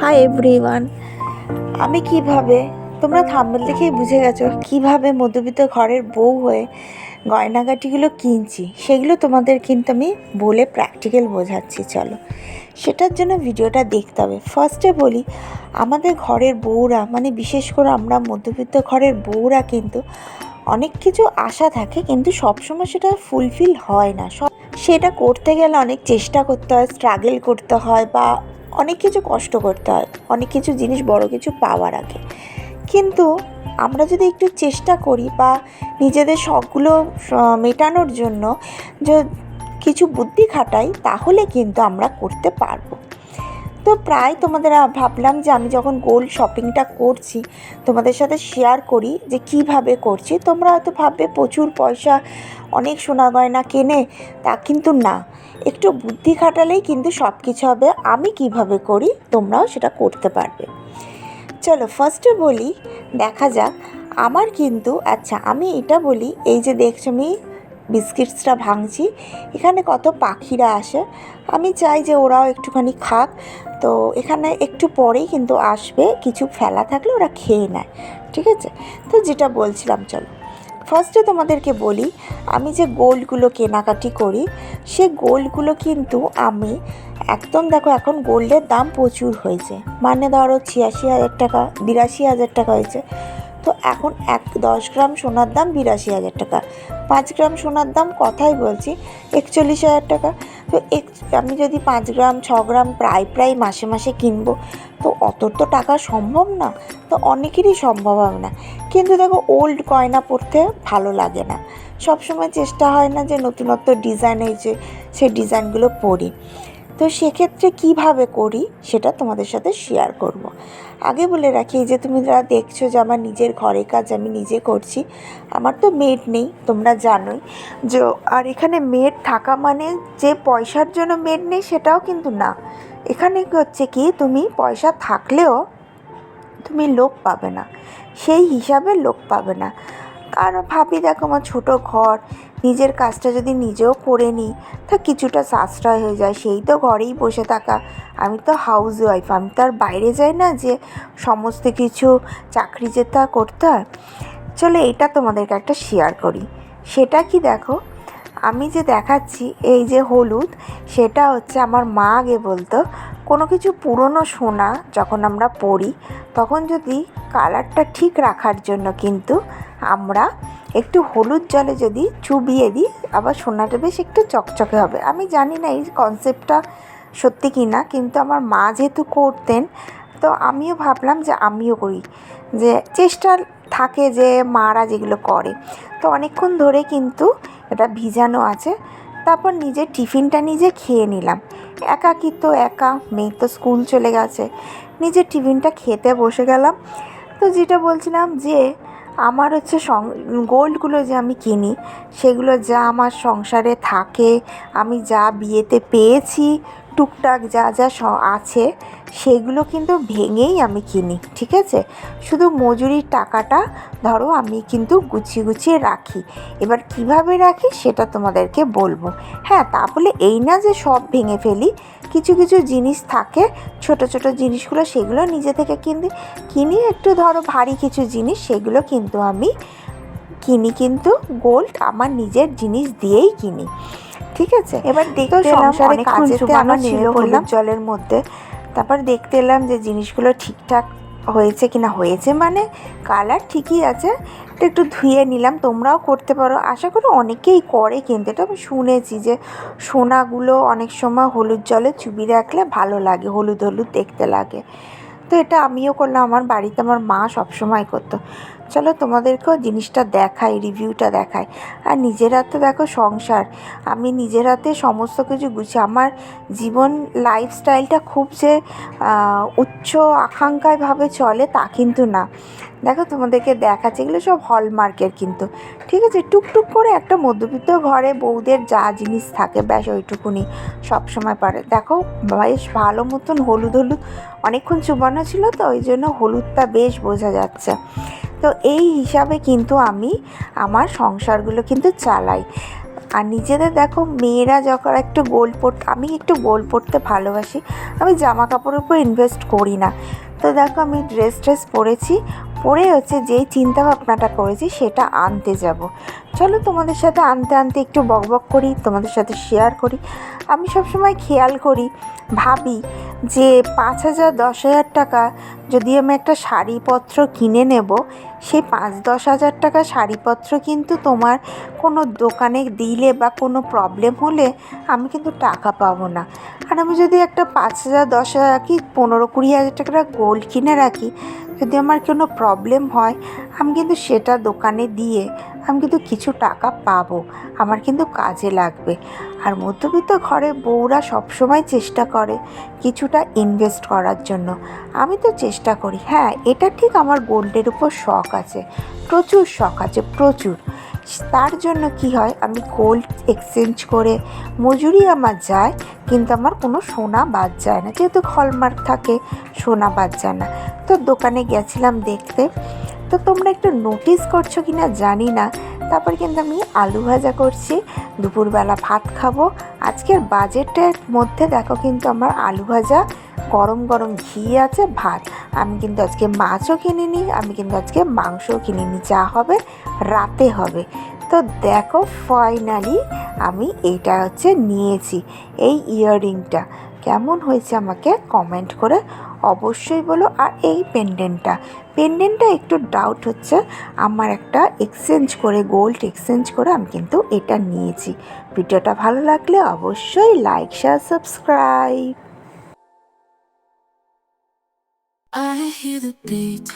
Hi everyone. আমি কিভাবে, তোমরা থাম্বনেল দেখেই বুঝে গেছো কিভাবে মধ্যবিত্ত ঘরের বউ হয়ে গয়নাগাটিগুলো কিনছি, সেগুলো তোমাদের কিন্তু আমি বলে প্র্যাকটিক্যাল বোঝাচ্ছি। চলো, সেটার জন্য ভিডিওটা দেখতে হবে। ফার্স্টে বলি, আমাদের ঘরের বউরা, মানে বিশেষ করে আমরা মধ্যবিত্ত ঘরের বউরা কিন্তু অনেক কিছু আশা থাকে, কিন্তু সবসময় সেটা ফুলফিল হয় না। সেটা করতে গেলে অনেক চেষ্টা করতে হয়, স্ট্রাগল করতে হয়, বা অনেক কিছু কষ্ট করতে হয় অনেক কিছু জিনিস বড় কিছু পাওয়ার আগে। কিন্তু আমরা যদি একটু চেষ্টা করি বা নিজেদের শখগুলো মেটানোর জন্য যে কিছু বুদ্ধি খাটাই, তাহলে কিন্তু আমরা করতে পারবো। তো প্রায় তোমাদের ভাবলাম যে আমি যখন গোল্ড শপিংটা করছি তোমাদের সাথে শেয়ার করি যে কিভাবে করছি। তোমরা হয়তো ভাববে প্রচুর পয়সা, অনেক সোনা গয়না কেনে, তা কিন্তু না। একটু বুদ্ধি খাটালেই কিন্তু সব কিছু হবে। আমি কিভাবে করি তোমরাও সেটা করতে পারবে। চলো ফার্স্টে বলি, দেখা যাক আমার কিন্তু। আচ্ছা, আমি এটা বলি, এই যে দেখছো আমি বিস্কিটসটা ভাঙছি, এখানে কত পাখিরা আসে, আমি চাই যে ওরাও একটুখানি খাক। তো এখানে একটু পরেই কিন্তু আসবে, কিছু ফেলা থাকলে ওরা খেয়ে নেয়, ঠিক আছে? তো যেটা বলছিলাম, চলো ফার্স্টে তোমাদেরকে বলি, আমি যে গোল্ডগুলো কেনাকাটি করি, সে গোল্ডগুলো কিন্তু আমি একদম, দেখো এখন গোল্ডের দাম প্রচুর হয়েছে, মানে ধরো ৮৬,০০০ টাকা, ৮২,০০০ টাকা হয়েছে। তো এখন ১০ গ্রাম সোনার দাম ৮২,০০০ টাকা, ৫ গ্রাম সোনার দাম কথাই বলছি ৪১,০০০ টাকা। তো আমি যদি ৫ গ্রাম ৬ গ্রাম প্রায় মাসে মাসে কিনবো, তো অত তো টাকা সম্ভব না। তো অনেকেরই সম্ভব হবে না। কিন্তু দেখো, ওল্ড গয়না পরতে ভালো লাগে না, সবসময় চেষ্টা হয় না যে নতুনত্ব ডিজাইন হয়েছে সেই ডিজাইনগুলো পরি। তো সেক্ষেত্রে কিভাবে করি সেটা তোমাদের সাথে শেয়ার করব। আগে বলে রাখি, যে তুমি যারা দেখছো যে আমার নিজের ঘরের কাজ আমি নিজে করছি, আমার তো মেড নেই, তোমরা জানোই যে। আর এখানে মেড থাকা মানে যে পয়সার জন্য মেড নেই সেটাও কিন্তু না। এখানে হচ্ছে কি, তুমি পয়সা থাকলেও তুমি লোক পাবে না, সেই হিসাবে লোক পাবে না। আর ভাবি, দেখো আমার ছোটো ঘর, নিজের কাজটা যদি নিজেও করে নিই তা কিছুটা সাশ্রয় হয়ে যায়। সেই তো ঘরেই বসে থাকা, আমি তো হাউস ওয়াইফ, আমি তো আর বাইরে যাই না যে সমস্ত কিছু চাকরি যেতে করতে হয়। চলো এটা তোমাদেরকে একটা শেয়ার করি। সেটা কি, দেখো আমি যে দেখাচ্ছি এই যে হলুদ, সেটা হচ্ছে আমার মা আগে বলতো, কোনো কিছু পুরনো সোনা যখন আমরা পরি, তখন যদি কালারটা ঠিক রাখার জন্য কিন্তু আমরা একটু হলুদ জলে যদি চুবিয়ে দিই, আবার সোনাটা বেশ একটু চকচকে হবে। আমি জানি না এই কনসেপ্টটা সত্যি কি না, কিন্তু আমার মা যেহেতু করতেন, তো আমিও ভাবলাম যে আমিও করি, যে চেষ্টা থাকে যে মারা যেগুলো করে। তো অনেকক্ষণ ধরে কিন্তু এটা ভিজানো আছে। তারপর নিজের টিফিনটা নিজে খেয়ে নিলাম। একাকিত্ব, একা মেয়ে তো স্কুল চলে গেছে, নিজের টিফিনটা খেতে বসে গেলাম। তো যেটা বলছিলাম যে আমার হচ্ছে গোল্ডগুলো যে আমি কিনি, সেগুলো যা আমার সংসারে থাকে, আমি যা বিয়েতে পেয়েছি, টুকটাক যা যা আছে, সেগুলো কিন্তু ভেঙেই আমি কিনি, ঠিক আছে? শুধু মজুরির টাকাটা ধরো আমি কিন্তু গুছিয়ে গুছিয়ে রাখি। এবার কিভাবে রাখি সেটা তোমাদেরকে বলবো। হ্যাঁ, তা বলে এই না যে সব ভেঙে ফেলি, কিছু কিছু জিনিস থাকে, ছোট ছোট জিনিসগুলো, সেগুলো নিজে থেকে কিনি। একটু ধরো ভারী কিছু জিনিস, সেগুলো কিন্তু আমি কিনি, কিন্তু গোল্ড আমার নিজের জিনিস দিয়েই কিনি, ঠিক আছে? এবার দেখতে এলাম অনেক কাজেতে আমার নেমে পড়লাম জলের মধ্যে। তারপর দেখতে এলাম যে জিনিসগুলো ঠিকঠাক হয়েছে কিনা, হয়েছে মানে কালার ঠিকই আছে। এটা একটু ধুয়ে নিলাম, তোমরাও করতে পারো, আশা করি অনেকেই করে। কিন্তু এটা আমি শুনেছি যে সোনাগুলো অনেক সময় হলুদ জলে চুবিয়ে রাখলে ভালো লাগে, হলুদ হলুদ দেখতে লাগে। তো এটা আমিও করলাম, আমার বাড়িতে আমার মা সবসময় করতো। চলো তোমাদেরকেও জিনিসটা দেখাই, রিভিউটা দেখাই। আর নিজের হাতে দেখো সংসার, আমি নিজের হাতে সমস্ত কিছু গুছিয়ে, আমার জীবন লাইফস্টাইলটা খুব যে উচ্চ আকাঙ্ক্ষায়ভাবে চলে তা কিন্তু না। দেখো তোমাদেরকে দেখাচ্ছে, এগুলো সব হলমার্কের কিন্তু, ঠিক আছে? টুকটুক করে একটা মধ্যবিত্ত ঘরে বউদের যা জিনিস থাকে ব্যাস ওইটুকুনি সবসময় পারে। দেখো বেশ ভালো মতন হলুদ হলুদ অনেকক্ষণ চুবানো ছিল, তো ওই জন্য হলুদটা বেশ বোঝা যাচ্ছে। তো এই হিসাবে কিন্তু আমি আমার সংসারগুলো কিন্তু চালাই। আর নিজেদের দেখো, মেয়েরা যখন একটু গোল্ড আমি একটু গোল্ড পরতে ভালোবাসি, আমি জামা কাপড়ের উপর ইনভেস্ট করি না। তো দেখো আমি ড্রেস পরেছি, পরে হচ্ছে যেই চিন্তা ভাবনাটা করেছি সেটা আনতে যাব। চলো তোমাদের সাথে আনতে আনতে একটু বকবক করি, তোমাদের সাথে শেয়ার করি। আমি সবসময় খেয়াল করি, ভাবি যে 5,000 10,000 টাকা যদি আমি একটা শাড়িপত্র কিনে নেব, সেই 5-10 হাজার টাকা শাড়িপত্র কিন্তু তোমার কোনো দোকানে দিলে বা কোনো প্রবলেম হলে আমি কিন্তু টাকা পাবো না। আর আমি যদি একটা 5,000 10,000 কি 15-20 হাজার টাকার গোল্ড কিনে রাখি, যদি আমার কোনো প্রবলেম হয়, আমি কিন্তু সেটা দোকানে দিয়ে আমি কিন্তু কিছু টাকা পাবো, আমার কিন্তু কাজে লাগবে। আর মধ্যবিত্ত ঘরে বউরা সবসময় চেষ্টা করে কিছুটা ইনভেস্ট করার জন্য। আমি তো চেষ্টা করি, হ্যাঁ এটা ঠিক, আমার গোল্ডের উপর শখ আছে, প্রচুর শখ আছে, প্রচুর। তার জন্য কি হয়, আমি গোল্ড এক্সচেঞ্জ করে মজুরি আমার যায়, কিন্তু আমার কোনো সোনা বাদ যায় না, যেহেতু হলমার্ক থাকে, সোনা বাদ যায় না। তো দোকানে গেছিলাম দেখতে, তো তোমরা একটু নোটিস করছো কি না জানি না। তারপর কিন্তু আমি আলু ভাজা করছি, দুপুরবেলা ভাত খাবো। আজকের বাজেটের মধ্যে দেখো কিন্তু আমার আলু ভাজা, গরম গরম ঘি আছে, ভাত। আমি কিন্তু আজকে মাছও কিনিনি, আমি কিন্তু আজকে মাংসও কিনিনি, যা হবে রাতে হবে। তো দেখো ফাইনালি আমি এইটা হচ্ছে নিয়েছি, এই ইয়াররিংটা কেমন হয়েছে আমাকে কমেন্ট করে অবশ্যই বলো। আর এই পেন্ডেন্টটা একটু ডাউট হচ্ছে, আমার একটা এক্সচেঞ্জ করে, গোল্ড এক্সচেঞ্জ করে আমি কিন্তু এটা নিয়েছি। ভিডিওটা ভালো লাগলে অবশ্যই like share subscribe. I hear the beat